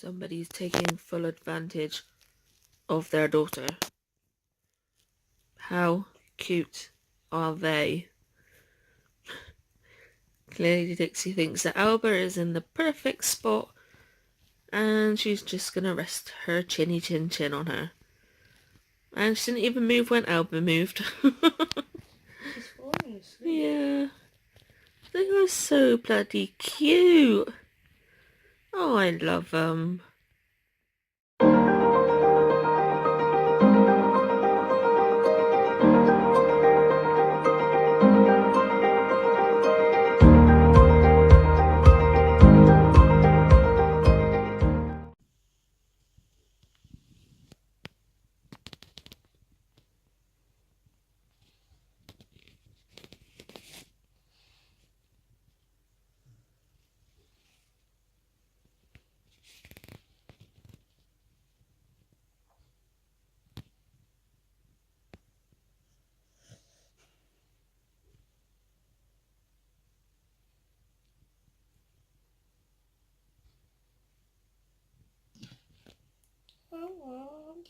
Somebody's taking full advantage of their daughter. How cute are they? Clearly Dixie thinks that Alba is in the perfect spot and she's just gonna rest her chinny chin chin on her. And she didn't even move when Alba moved. She's falling asleep. Yeah. They are so bloody cute. Oh, I love them.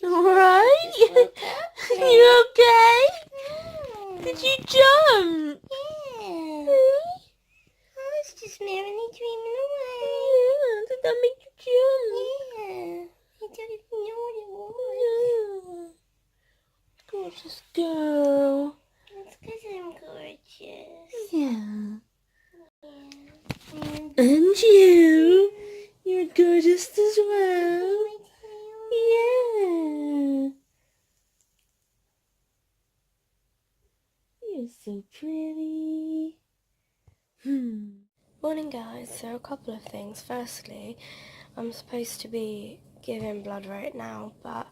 Alright? You okay? Did you jump? Yeah. I was just merrily dreaming away. Yeah, did that make you jump? Yeah. I didn't know what it was. Yeah. Gorgeous girl. It's because I'm gorgeous. Yeah. Yeah. And you? You're gorgeous as well. Yeah. You're so pretty. Morning guys, so a couple of things. Firstly, I'm supposed to be giving blood right now, but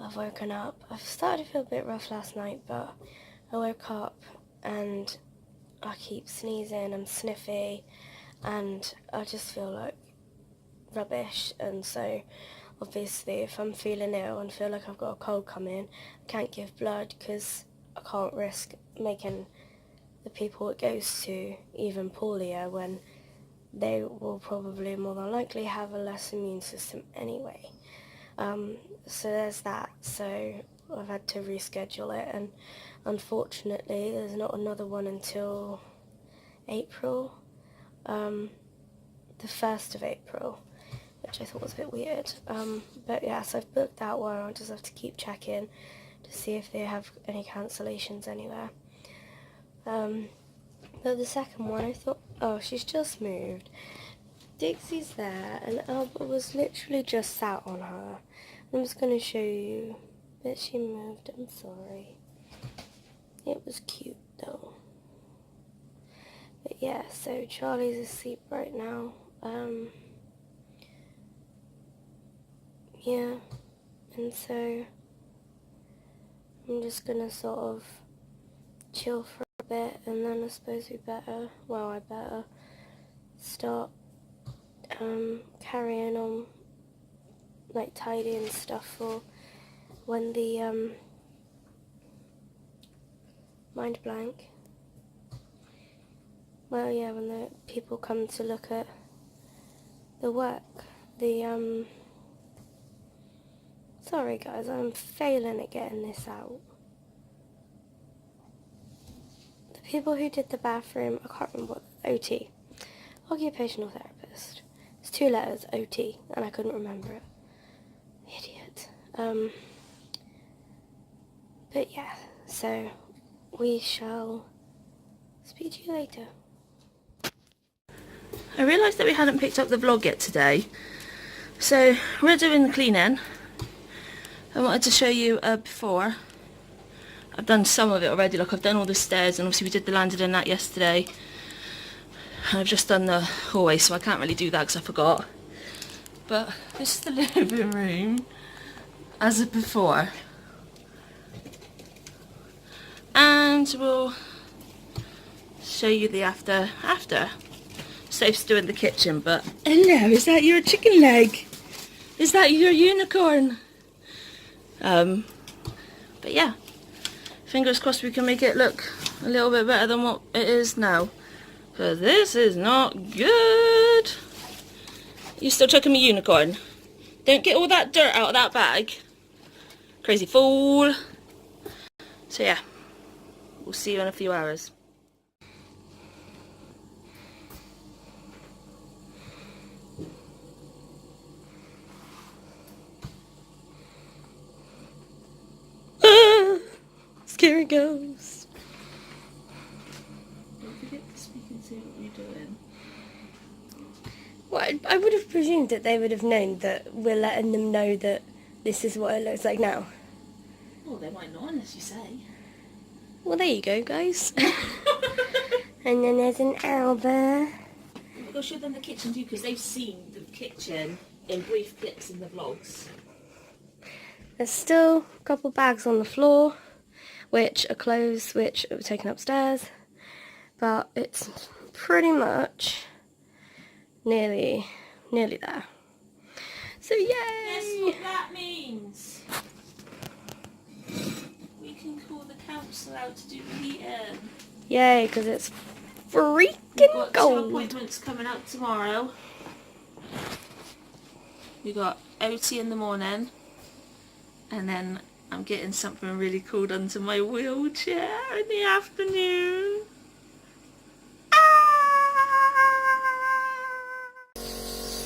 I've woken up. I've started to feel a bit rough last night, but I woke up and I keep sneezing, I'm sniffy, and I just feel like rubbish. And so obviously if I'm feeling ill and feel like I've got a cold coming, I can't give blood because I can't risk making the people it goes to even poorlier when they will probably more than likely have a less immune system anyway. So there's that. So I've had to reschedule it, and unfortunately there's not another one until April, the 1st of April, which I thought was a bit weird. But yeah, so I've booked that one. I'll just have to keep checking to see if they have any cancellations anywhere. But the second one, I thought, oh, she's just moved. Dixie's there, and Alba was literally just sat on her. I'm just going to show you, but she moved, I'm sorry. It was cute though. But yeah, so Charlie's asleep right now. Yeah, and so I'm just going to sort of chill for a bit, and then I suppose I better start carrying on, like tidying stuff for when the mind blank. Well, yeah, when the people come to look at the work, sorry guys, I'm failing at getting this out. The people who did the bathroom, I can't remember what, OT, occupational therapist. It's 2 letters, OT, and I couldn't remember it. Idiot. But yeah, so we shall speak to you later. I realised that we hadn't picked up the vlog yet today, so we're doing the cleaning. I wanted to show you before. I've done some of it already, like I've done all the stairs, and obviously we did the landing and that yesterday. And I've just done the hallway, so I can't really do that because I forgot. But this is the living room as of before. And we'll show you the after. Soph's doing the kitchen, but hello, is that your chicken leg? Is that your unicorn? But yeah, fingers crossed we can make it look a little bit better than what it is now, because this is not good. You still chucking me unicorn? Don't get all that dirt out of that bag. Crazy fool. So yeah, we'll see you in a few hours. Scary ghost. Don't forget to speak and say what you're doing. Well, I would have presumed that they would have known that we're letting them know that this is what it looks like now. Well, they might not unless you say. Well, there you go, guys. And then there's an Alba. We'll go show them the kitchen too, because they've seen the kitchen in brief clips in the vlogs. There's still a couple bags on the floor, which are clothes, which were taken upstairs. But it's pretty much nearly there. So yay! Guess what that means? We can call the council out to do the heating. Yay, because it's We've freaking got 2 cold. appointments coming up tomorrow. We got OT in the morning, and then I'm getting something really cool done to my wheelchair in the afternoon.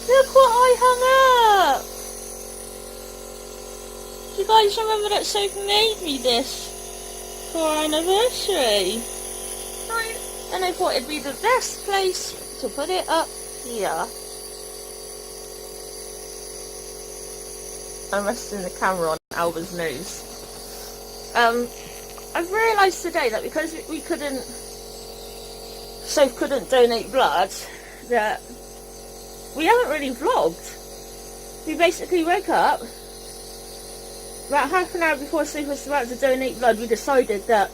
Look what I hung up! Do you guys remember that Soph made me this for our anniversary? Right. And I thought it'd be the best place to put it up here. I'm resting the camera on Alba's nose. I've realised today that because Soph couldn't donate blood, that we haven't really vlogged. We basically woke up, about half an hour before Soph was about to donate blood, we decided that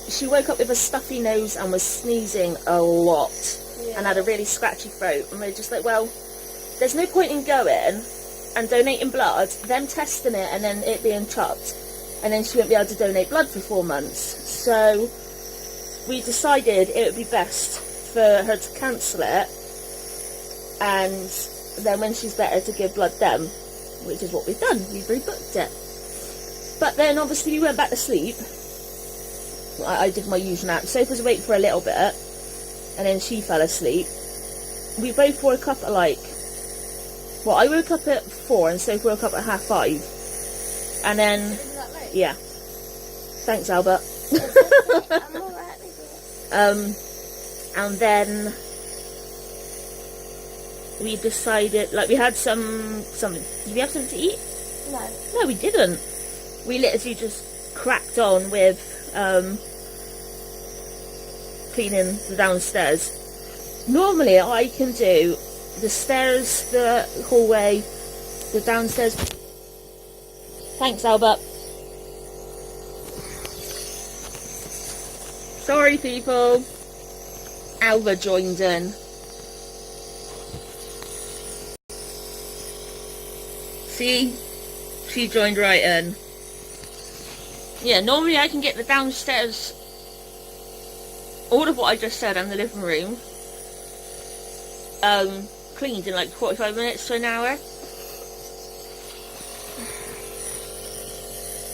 she woke up with a stuffy nose and was sneezing a lot, and had a really scratchy throat, and we were just like, well, there's no point in going and donating blood, them testing it and then it being chopped, and then she won't be able to donate blood for 4 months. So we decided it would be best for her to cancel it, and then when she's better to give blood then, which is what we've done. We've rebooked it. But then obviously we went back to sleep. I did my usual nap. Soph was awake for a little bit, and then she fell asleep. We both woke up at like, well, I woke up at 4 and Soph woke up at 5:30. And then, Is that late? yeah. Thanks, Albert. I'm alright with And then we decided, like, we had something. Did we have something to eat? it. No. No, we didn't. We literally just cracked on with cleaning the downstairs. Normally I can do the stairs, the hallway, the downstairs. Thanks, Albert. Sorry, people. Alba joined in. See? She joined right in. Yeah, normally I can get the downstairs, all of what I just said, and the living room, cleaned in like 45 minutes to an hour.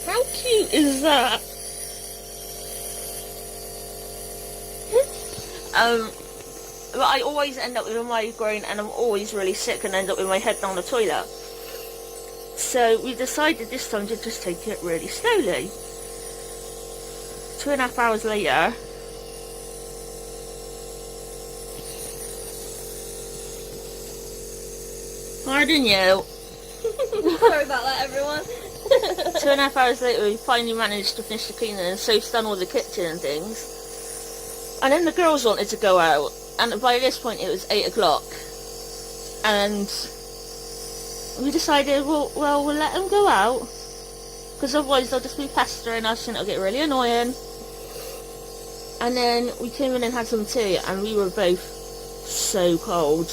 How cute is that? But I always end up with a migraine, and I'm always really sick and end up with my head down the toilet. So we decided this time to just take it really slowly. 2.5 hours later, pardon you. Sorry about that, everyone. 2.5 hours later, we finally managed to finish the cleaning, and Soph's done all the kitchen and things. And then the girls wanted to go out, and by this point it was 8 o'clock. And we decided, well, we'll let them go out, because otherwise they'll just be pestering us and it'll get really annoying. And then we came in and had some tea, and we were both so cold.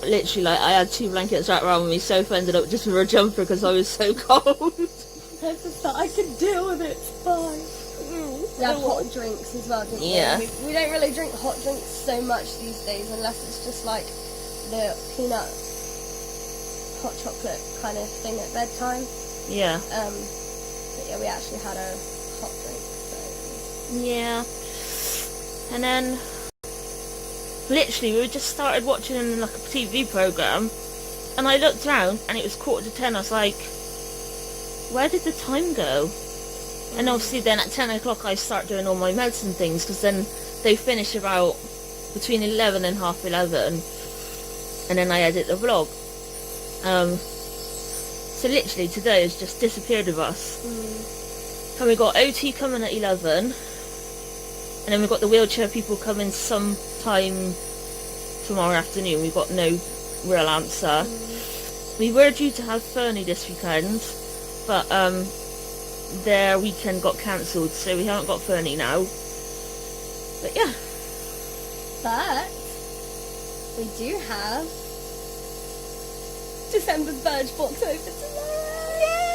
Literally, like, I had 2 blankets wrapped around me. Soph ended up just with a jumper because I was so cold. I just thought I could deal with it. It's fine. We had hot drinks as well, didn't we? Yeah. We don't really drink hot drinks so much these days unless it's just like the peanut hot chocolate kind of thing at bedtime. Yeah. But yeah, we actually had a hot drink. So. Yeah. And then, literally, we just started watching like a TV program, and I looked around, and it was 9:45. I was like, where did the time go? And obviously then at 10 o'clock I start doing all my medicine things, because then they finish about between 11 and half 11, and then I edit the vlog. So literally today has just disappeared with us. And we got OT coming at 11, and then we've got the wheelchair people coming sometime tomorrow afternoon. We've got no real answer. We were due to have Fernie this weekend, but their weekend got cancelled, so we haven't got Fernie now. But yeah. But we do have December's Birch box open tomorrow. Yay!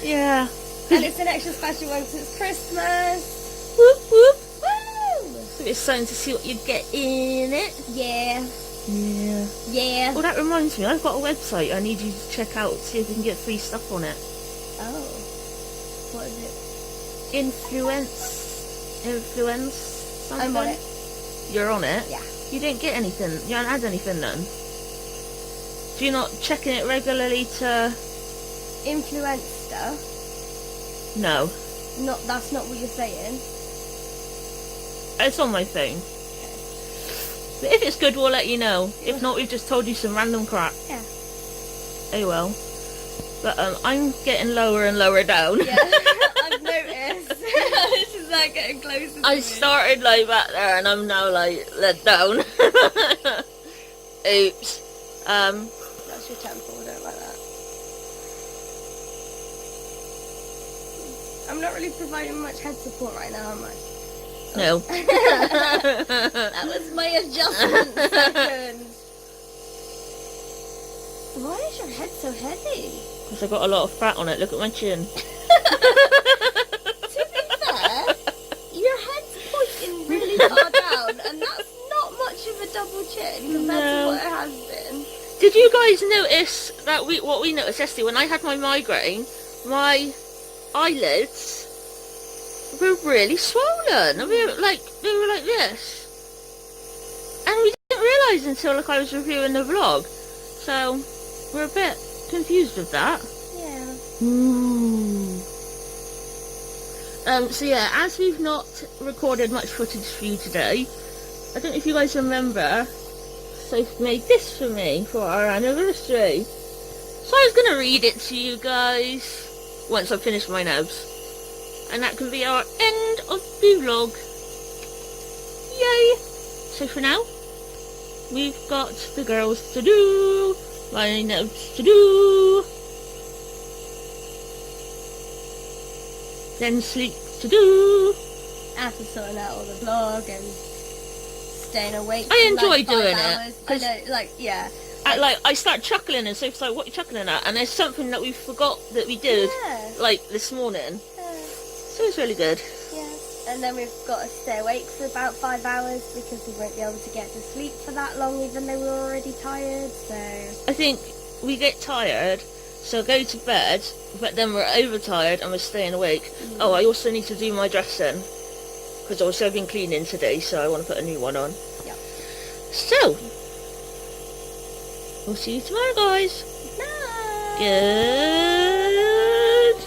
So Yeah. and it's an extra special one because it's Christmas. Whoop whoop. Woo! So it's exciting to see what you get in it. Yeah. Yeah. Yeah. Well, that reminds me, I've got a website I need you to check out, see if we can get free stuff on it. Oh. What is it? Influence something? I'm on it. You're on it? Yeah. You didn't get anything? You haven't had anything then? Do you not checking it regularly to... Influence stuff? No. That's not what you're saying. It's on my phone. But if it's good, we'll let you know. If not, we've just told you some random crap. Yeah. Oh well. But I'm getting lower and lower down. Yeah, I've noticed. This is like getting closer to I me. started like back there and I'm now like let down. Oops. That's your temple, I don't like that. I'm not really providing much head support right now, am I? No. That was my adjustment second. Why is your head so heavy? Because I got a lot of fat on it. Look at my chin. To be fair, your head's pointing really far down, and that's not much of a double chin compared to what it has been. Did you guys notice that what we noticed yesterday when I had my migraine? My eyelids were really swollen. They were like this, and we didn't realise until like I was reviewing the vlog. So we're a bit confused with that. Yeah. Ooh. So yeah, as we've not recorded much footage for you today, I don't know if you guys remember, Soph made this for me for our anniversary. So I was gonna read it to you guys once I finish my nubs. And that can be our end of the vlog. Yay! So for now, we've got the girls to do, my notes to do, then sleep to do. After sorting out all the vlog and staying awake. I for enjoy like 5 doing it, hours. I 'cause know, like, yeah. I start chuckling and Sophie's like, what are you chuckling at? And there's something that we forgot that we did, Yeah. like, this morning. Yeah. So it's really good. Yeah. And then we've got to stay awake for about 5 hours because we won't be able to get to sleep for that long even though we're already tired, so... I think we get tired, so go to bed, but then we're overtired and we're staying awake. Oh, I also need to do my dressing, because also I've been cleaning today, so I want to put a new one on. Yep. So, we'll see you tomorrow, guys. Night. Good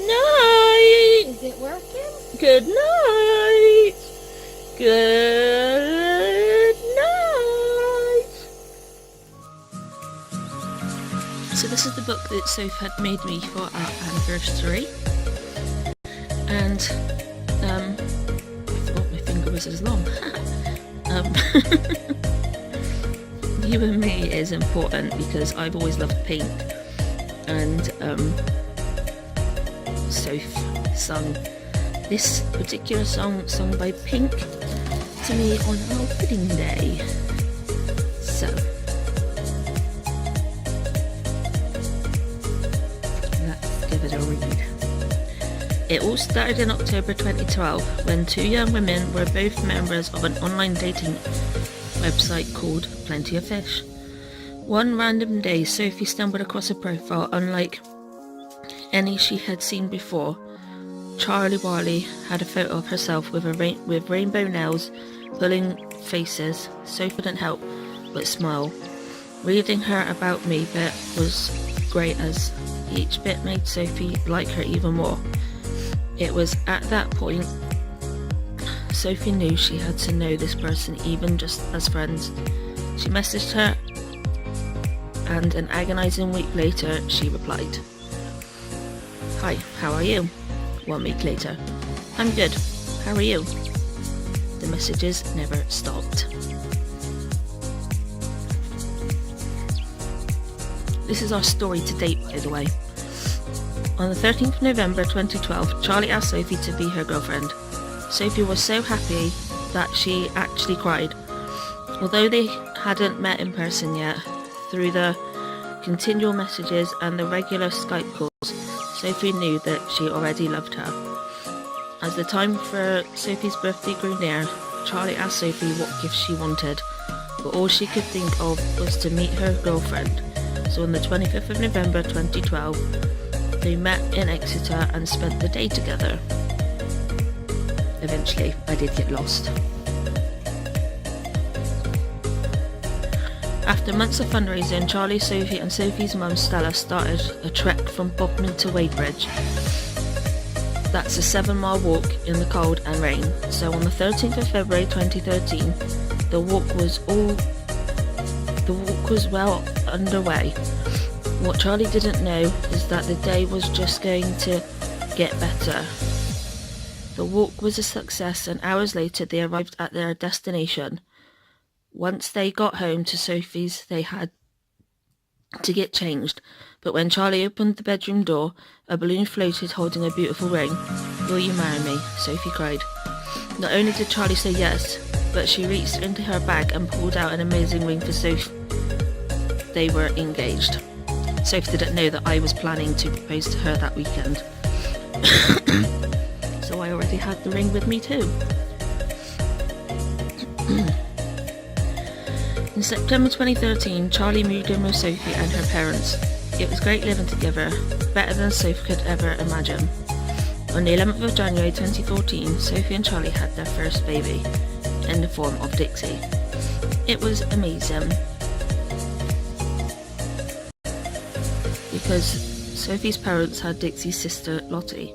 night. Is it working? Good night. Good night. So this is the book that Soph had made me for our anniversary. And I forgot my finger was as long. You and me is important because I've always loved pink, and Soph sung this particular song sung by Pink to me on our wedding day. So It all started in October 2012 when two young women were both members of an online dating website called Plenty of Fish. One random day, Sophie stumbled across a profile unlike any she had seen before. Charlie had a photo of herself with rainbow nails, pulling faces. Sophie couldn't help but smile. Reading her about me bit was great, as each bit made Sophie like her even more. It was at that point Sophie knew she had to know this person, even just as friends. She messaged her, and an agonizing week later she replied, "Hi, how are you?" 1 week later, "I'm good, how are you?" The messages never stopped. This is our story to date, by the way. On the 13th of November 2012, Charlie asked Sophie to be her girlfriend. Sophie was so happy that she actually cried. Although they hadn't met in person yet, through the continual messages and the regular Skype calls, Sophie knew that she already loved her. As the time for Sophie's birthday grew near, Charlie asked Sophie what gift she wanted, but all she could think of was to meet her girlfriend. So on the 25th of November 2012, they met in Exeter and spent the day together. Eventually, I did get lost. After months of fundraising, Charlie, Sophie and Sophie's mum Stella started a trek from Bodmin to Wadebridge. That's a 7-mile walk in the cold and rain. So on the 13th of February 2013, the walk was well underway. What Charlie didn't know is that the day was just going to get better. The walk was a success, and hours later they arrived at their destination. Once they got home to Sophie's, they had to get changed, but when Charlie opened the bedroom door, a balloon floated holding a beautiful ring. "Will you marry me?" Sophie cried. Not only did Charlie say yes, but she reached into her bag and pulled out an amazing ring for Sophie. They were engaged. Sophie didn't know that I was planning to propose to her that weekend. So I already had the ring with me too. In September 2013, Charlie moved in with Sophie and her parents. It was great living together, better than Sophie could ever imagine. On the 11th of January 2014, Sophie and Charlie had their first baby, in the form of Dixie. It was amazing, because Sophie's parents had Dixie's sister Lottie.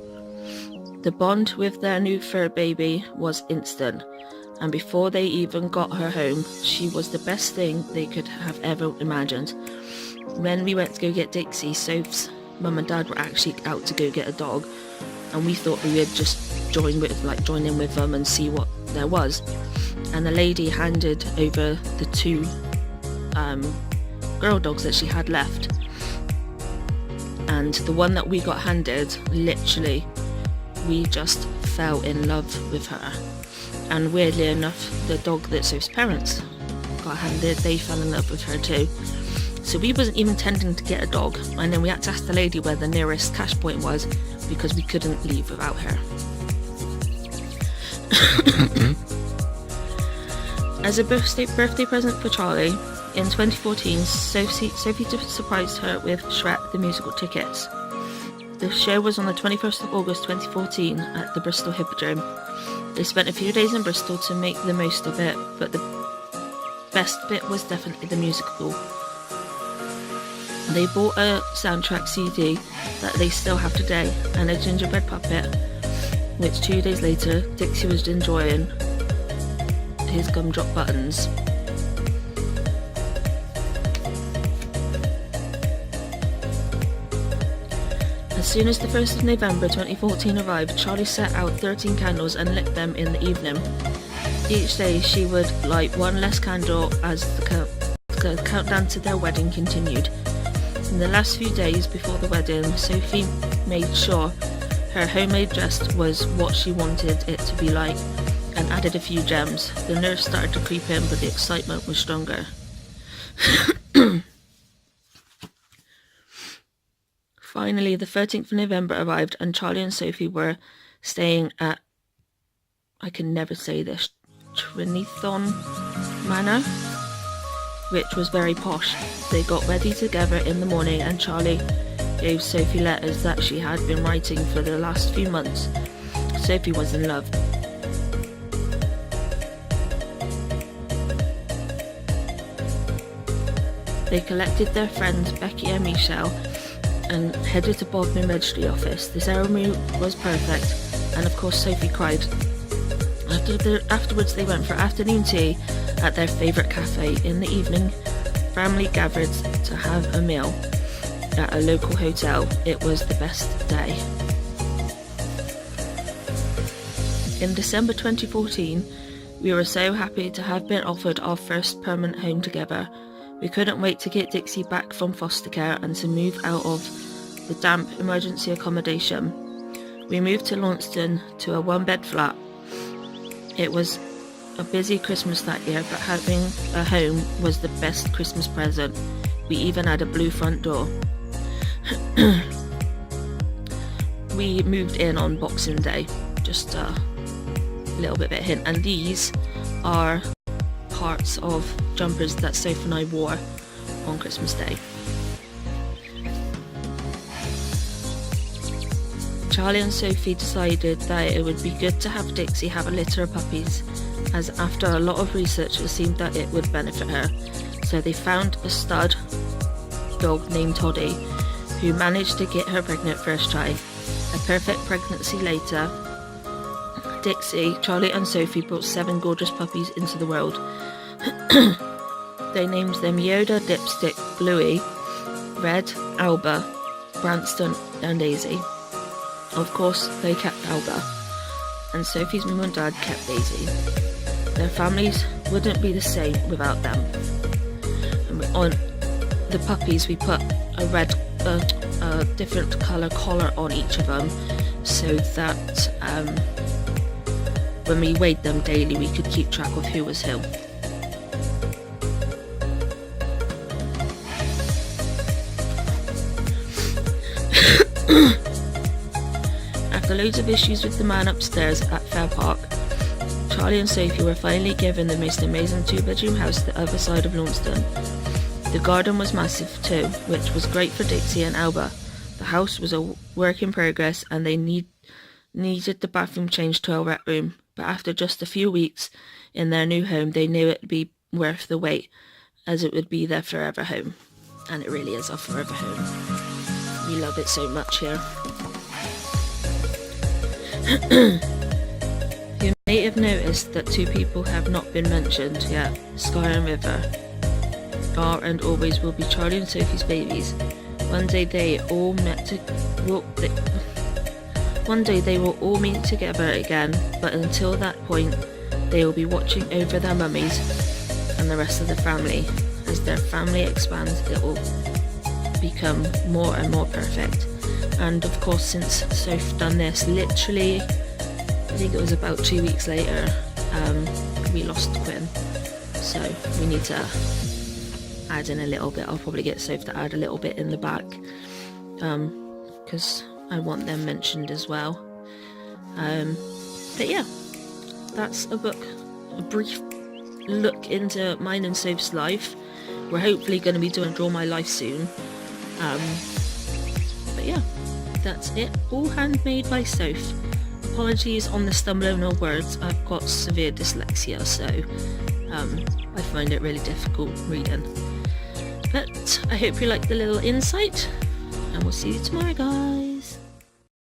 The bond with their new fur baby was instant, and before they even got her home, she was the best thing they could have ever imagined. When we went to go get Dixie, Soph's mum and dad were actually out to go get a dog, and we thought we would just join in with them and see what there was. And the lady handed over the two girl dogs that she had left, and the one that we got handed, literally, we just fell in love with her. And weirdly enough, the dog that Soph's parents got handed, they fell in love with her too. So we wasn't even intending to get a dog, and then we had to ask the lady where the nearest cash point was, because we couldn't leave without her. As a birthday present for Charlie, in 2014, Sophie surprised her with Shrek the Musical tickets. The show was on the 21st of August 2014 at the Bristol Hippodrome. They spent a few days in Bristol to make the most of it, but the best bit was definitely the musical. They bought a soundtrack CD that they still have today, and a gingerbread puppet, which 2 days later Dixie was enjoying his gumdrop buttons. As soon as the 1st of November 2014 arrived, Charlie set out 13 candles and lit them in the evening. Each day she would light one less candle as the countdown to their wedding continued. In the last few days before the wedding, Sophie made sure her homemade dress was what she wanted it to be like, and added a few gems. The nerves started to creep in, but the excitement was stronger. finally the 13th of November arrived and Charlie and Sophie were staying at, I can never say this, Trinithon Manor, which was very posh. They got ready together in the morning and Charlie gave Sophie letters that she had been writing for the last few months. Sophie was in love. They collected their friends Becky and Michelle and headed to Bodmin Registry Office. The ceremony was perfect and of course Sophie cried. Afterwards they went for afternoon tea at their favourite cafe. In the evening, family gathered to have a meal at a local hotel. It was the best day. In December 2014, we were so happy to have been offered our first permanent home together. We couldn't wait to get Dixie back from foster care and to move out of the damp emergency accommodation. We moved to Launceston to a one-bed flat. It was a busy Christmas that year, but having a home was the best Christmas present. We even had a blue front door. We moved in on Boxing Day, just a little bit of a hint, and these are parts of jumpers that Soph and I wore on Christmas Day. Charlie and Sophie decided that it would be good to have Dixie have a litter of puppies, as after a lot of research it seemed that it would benefit her. So they found a stud dog named Toddy, who managed to get her pregnant first try. A perfect pregnancy later, Dixie, Charlie and Sophie brought 7 gorgeous puppies into the world. They named them Yoda, Dipstick, Bluey, Red, Alba, Branston and Daisy. Of course, they kept Alba, and Sophie's mum and dad kept Daisy. Their families wouldn't be the same without them. And on the puppies, we put a different colour collar on each of them, so that when we weighed them daily, we could keep track of who was who. After loads of issues with the man upstairs at Fair Park, Charlie and Sophie were finally given the most amazing 2-bedroom house the other side of Launceston. The garden was massive too, which was great for Dixie and Alba. The house was a work in progress and they needed the bathroom changed to a wet room, but after just a few weeks in their new home they knew it would be worth the wait, as it would be their forever home. And it really is our forever home. We love it so much here. You may have noticed that 2 people have not been mentioned yet. Sky and River are and always will be Charlie and Sophie's babies. One day they will all meet together again, but until that point they will be watching over their mummies and the rest of the family. As their family expands, it will become more and more perfect. And of course, since Soph done this, literally I think it was about 2 weeks later, we lost Quinn, so we need to add in a little bit. I'll probably get Soph to add a little bit in the back, because I want them mentioned as well. But yeah, that's a brief look into mine and Soph's life. We're hopefully going to be doing Draw My Life soon. But yeah, that's it. All handmade by Soph. Apologies on the stumbling of words. I've got severe dyslexia, so I find it really difficult reading. But I hope you liked the little insight, and we'll see you tomorrow, guys.